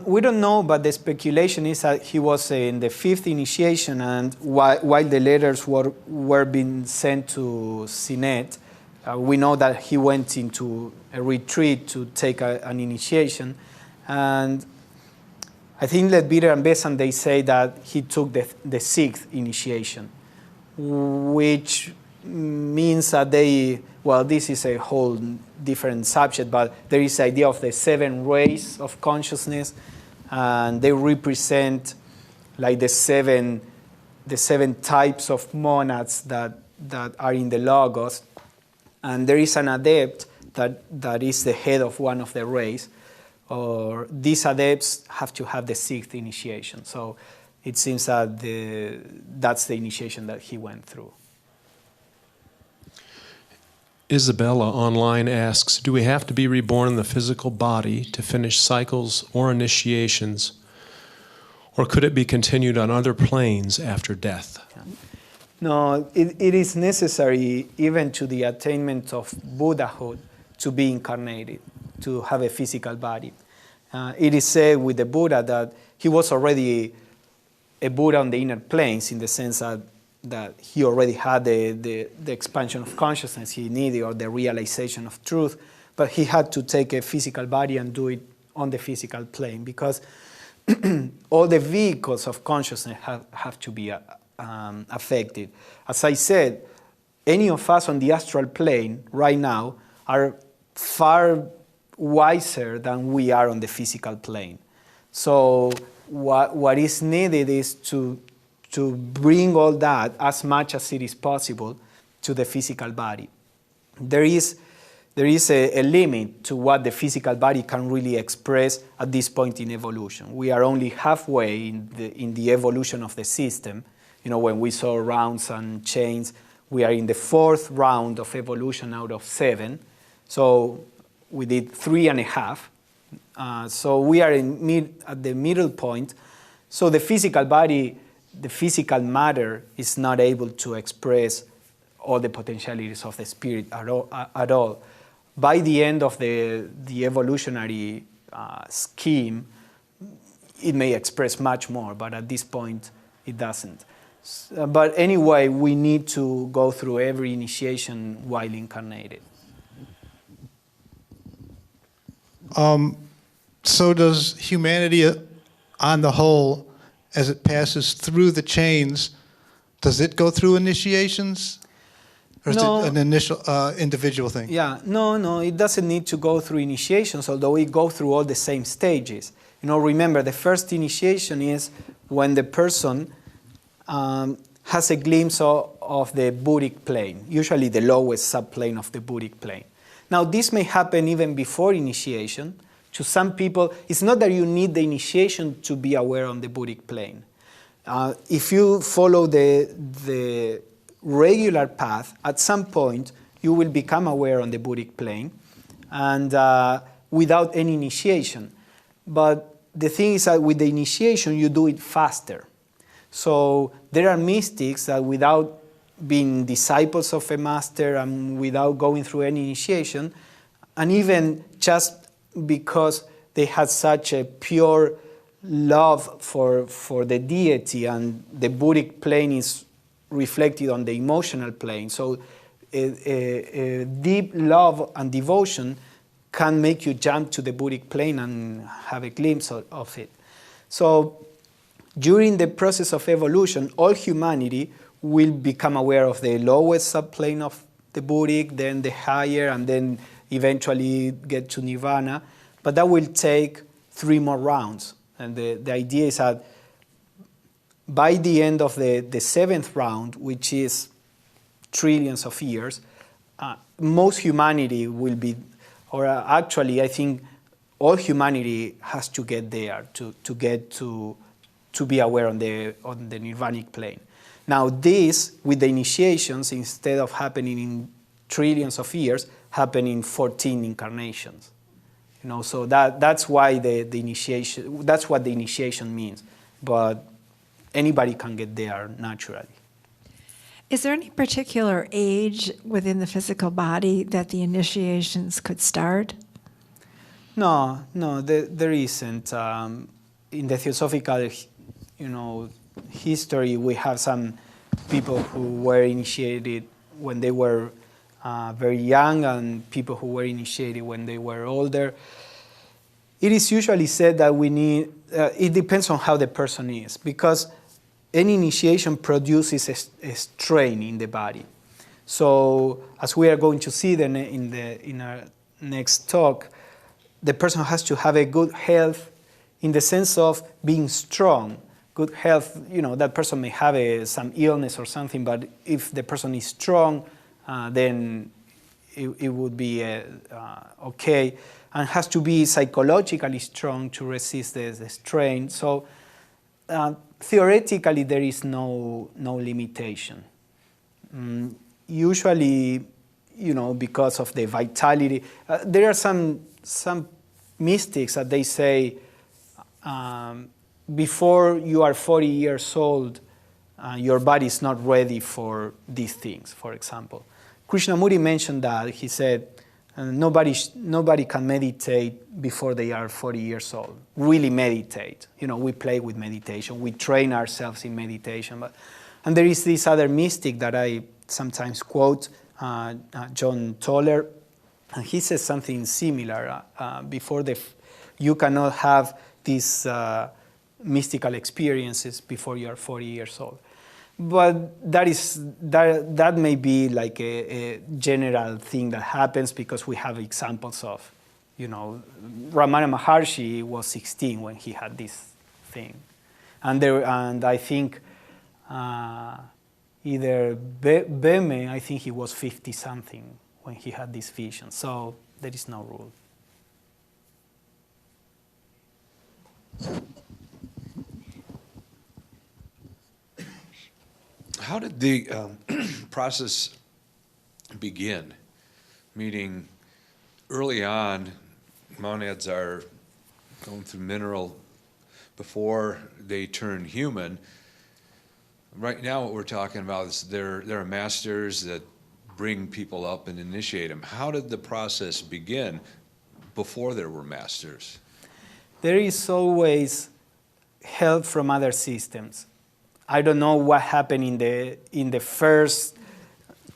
We don't know, but the speculation is that he was in the fifth initiation, and while the letters were being sent to Sinet, we know that he went into a retreat to take an initiation. And I think Leadbeater and Besant, they say that he took the sixth initiation, which means that this is a whole different subject, but there is the idea of the 7 rays of consciousness, and they represent like the seven types of monads that are in the Logos. And there is an adept that is the head of one of the rays, or these adepts have to have the 6th initiation. So it seems that that's the initiation that he went through. Isabella online asks, do we have to be reborn in the physical body to finish cycles or initiations, or could it be continued on other planes after death? Yeah. No, it is necessary even to the attainment of Buddhahood to be incarnated, to have a physical body. It is said with the Buddha that he was already a Buddha on the inner planes, in the sense that he already had the expansion of consciousness he needed, or the realization of truth, but he had to take a physical body and do it on the physical plane, because all the vehicles of consciousness have to be affected. As I said, any of us on the astral plane right now are far wiser than we are on the physical plane. So what is needed is to bring all that, as much as it is possible, to the physical body. There is a limit to what the physical body can really express at this point in evolution. We are only halfway in the evolution of the system. When we saw rounds and chains, we are in the 4th round of evolution out of 7. So we did 3.5. So we are at the middle point. So the physical body, the physical matter, is not able to express all the potentialities of the spirit at all. By the end of the evolutionary scheme, it may express much more, but at this point, it doesn't. But anyway, we need to go through every initiation while incarnated. So does humanity, on the whole, as it passes through the chains, does it go through initiations? Or is it an initial individual thing? Yeah, no, it doesn't need to go through initiations, although it goes through all the same stages. Remember, the first initiation is when the person has a glimpse of the Buddhic plane, usually the lowest subplane of the Buddhic plane. Now, this may happen even before initiation. To some people, it's not that you need the initiation to be aware on the Buddhic plane. If you follow the regular path, at some point you will become aware on the Buddhic plane, and without any initiation. But the thing is that with the initiation you do it faster. So there are mystics that, without being disciples of a master and without going through any initiation, and even just because they had such a pure love for the deity, and the Buddhic plane is reflected on the emotional plane. So a deep love and devotion can make you jump to the Buddhic plane and have a glimpse of it. So during the process of evolution, all humanity will become aware of the lowest subplane of the Buddhic, then the higher, and then eventually get to Nirvana. But that will take 3 more rounds. And the idea is that by the end of the 7th round, which is trillions of years, most humanity will be, or actually I think all humanity has to get there to get to be aware on the nirvanic plane. Now this, with the initiations, instead of happening in trillions of years, happen in 14 incarnations. So that's why the initiation, that's what the initiation means. But anybody can get there naturally. Is there any particular age within the physical body that the initiations could start? No, there isn't. In the theosophical, history, we have some people who were initiated when they were very young, and people who were initiated when they were older. It is usually said that we need, it depends on how the person is, because any initiation produces a strain in the body. So as we are going to see in our next talk, the person has to have a good health in the sense of being strong. Good health, that person may have some illness or something, but if the person is strong, then it would be okay, and has to be psychologically strong to resist the strain. So theoretically, there is no limitation. Usually, because of the vitality, there are some mystics that they say before you are 40 years old, your body is not ready for these things, for example. Krishnamurti mentioned that. He said, nobody can meditate before they are 40 years old. Really meditate. We play with meditation. We train ourselves in meditation. And there is this other mystic that I sometimes quote, John Toller, and he says something similar. You cannot have these mystical experiences before you are 40 years old. But that may be like a general thing that happens because we have examples of, Ramana Maharshi was 16 when he had this thing, and I think either Beme, I think he was 50 something when he had this vision. So there is no rule. How did the process begin? Meaning, early on, monads are going through mineral before they turn human. Right now, what we're talking about is there are masters that bring people up and initiate them. How did the process begin before there were masters? There is always help from other systems. I don't know what happened in the first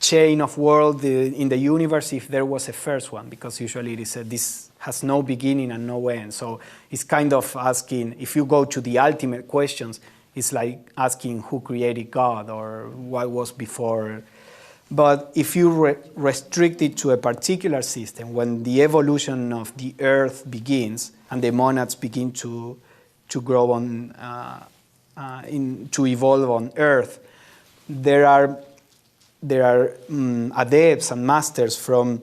chain of world in the universe, if there was a first one, because usually it is this has no beginning and no end. So it's kind of asking, if you go to the ultimate questions, it's like asking who created God or what was before. But if you restrict it to a particular system, when the evolution of the earth begins and the monads begin to grow on, to evolve on earth, there are adepts and masters from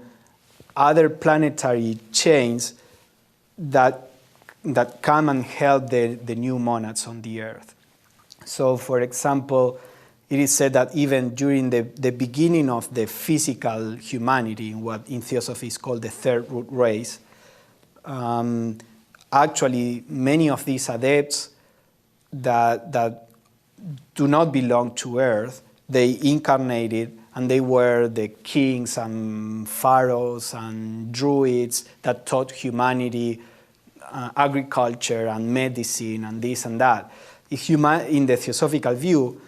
other planetary chains that come and help the new monads on the earth. So, for example, it is said that even during the beginning of the physical humanity, what in theosophy is called the third root race, actually many of these adepts that do not belong to earth, they incarnated and they were the kings and pharaohs and druids that taught humanity agriculture and medicine and this and that. In the theosophical view,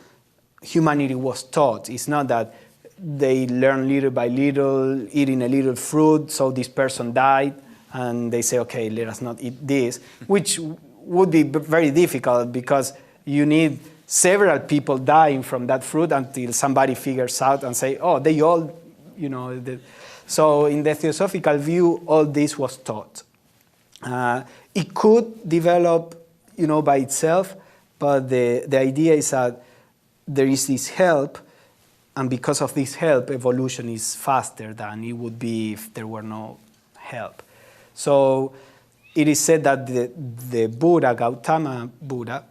humanity was taught. It's not that they learn little by little, eating a little fruit, so this person died, and they say, okay, let us not eat this, which would be very difficult because you need several people dying from that fruit until somebody figures out and say, oh, they all, So in the theosophical view, all this was taught. It could develop, by itself, but the idea is that there is this help, and because of this help, evolution is faster than it would be if there were no help. So it is said that the Buddha, Gautama Buddha,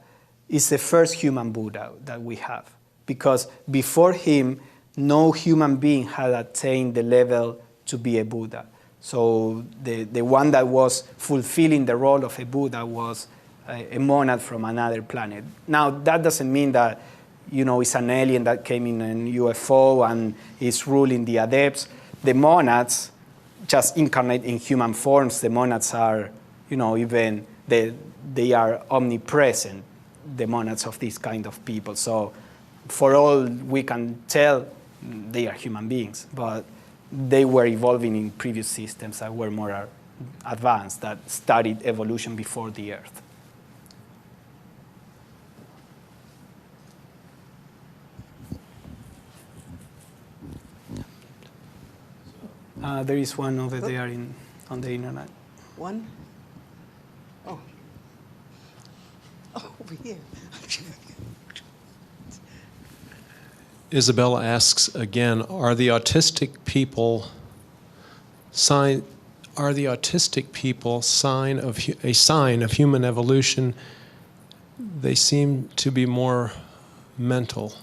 is the first human Buddha that we have, because before him, no human being had attained the level to be a Buddha. So the one that was fulfilling the role of a Buddha was a monad from another planet. Now, that doesn't mean that, it's an alien that came in an UFO and is ruling the adepts. The monads just incarnate in human forms. The monads are, even they are omnipresent, the monads of these kind of people. So for all we can tell, they are human beings, but they were evolving in previous systems that were more advanced, that studied evolution before the Earth. There is one over there on the internet. One? Oh. Oh, over here. Isabella asks again, are the autistic people a sign of human evolution? They seem to be more mental.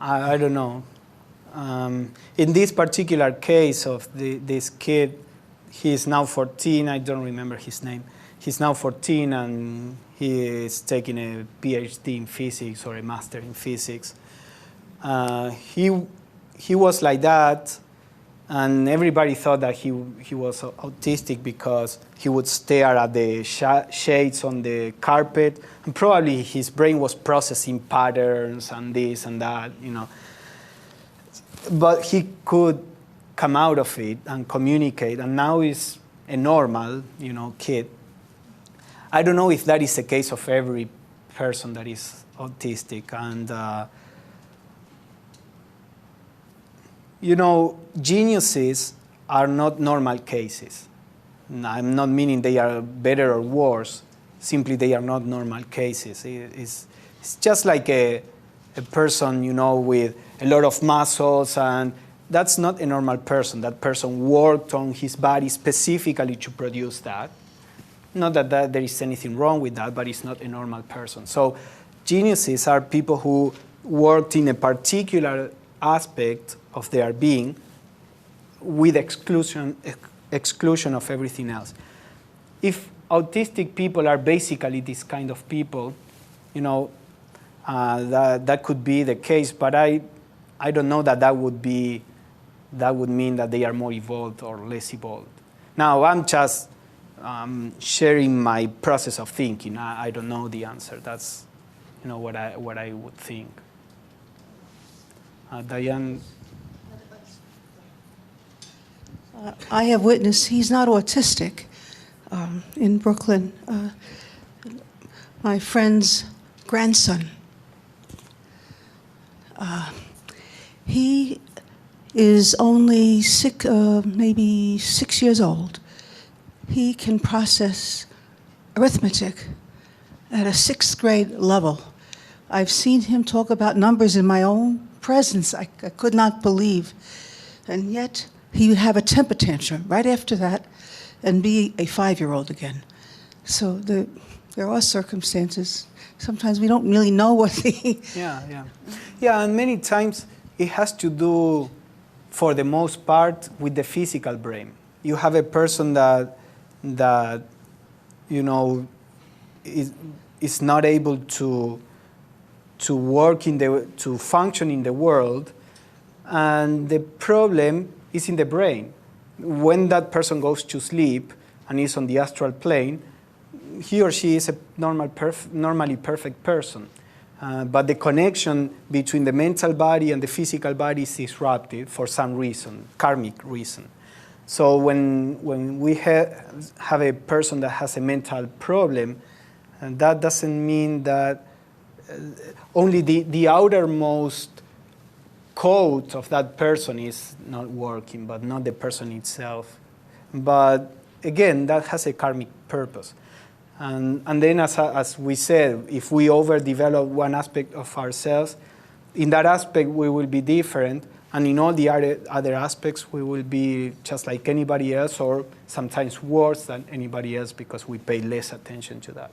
I don't know. In this particular case of this kid, he is now 14. I don't remember his name. He's now 14 and he is taking a PhD in physics or a master in physics. He was like that, and everybody thought that he was autistic because he would stare at the shades on the carpet, and probably his brain was processing patterns and this and that, you know. But he could come out of it and communicate, and now he's a normal, you know, kid. I don't know if that is the case of every person that is autistic, and you know, geniuses are not normal cases. I'm not meaning they are better or worse. Simply, they are not normal cases. It's just like a person, you know, with a lot of muscles, and that's not a normal person. That person worked on his body specifically to produce that. Not that there is anything wrong with that, but it's not a normal person. So geniuses are people who worked in a particular aspect of their being with exclusion of everything else. If autistic people are basically this kind of people, you know, that could be the case, but I don't know that would mean that they are more evolved or less evolved. Now, I'm just sharing my process of thinking. I don't know the answer. That's, you know, what I would think. Diane? I have witnessed, he's not autistic. In Brooklyn, my friend's grandson, he is only maybe 6 years old. He can process arithmetic at a 6th grade level. I've seen him talk about numbers in my own presence. I could not believe. And yet, he would have a temper tantrum right after that and be a 5-year-old again. So there are circumstances. Sometimes we don't really know what the... Yeah, and many times it has to do, for the most part, with the physical brain. You have a person that you know, is not able to work to function in the world, and the problem is in the brain. When that person goes to sleep and is on the astral plane, he or she is a normally perfect person. But the connection between the mental body and the physical body is disrupted for some reason, karmic reason. So when we have a person that has a mental problem, and that doesn't mean that only the outermost code of that person is not working, but not the person itself. But again, that has a karmic purpose. And then, as we said, if we overdevelop one aspect of ourselves, in that aspect we will be different, and in all the other aspects we will be just like anybody else, or sometimes worse than anybody else, because we pay less attention to that.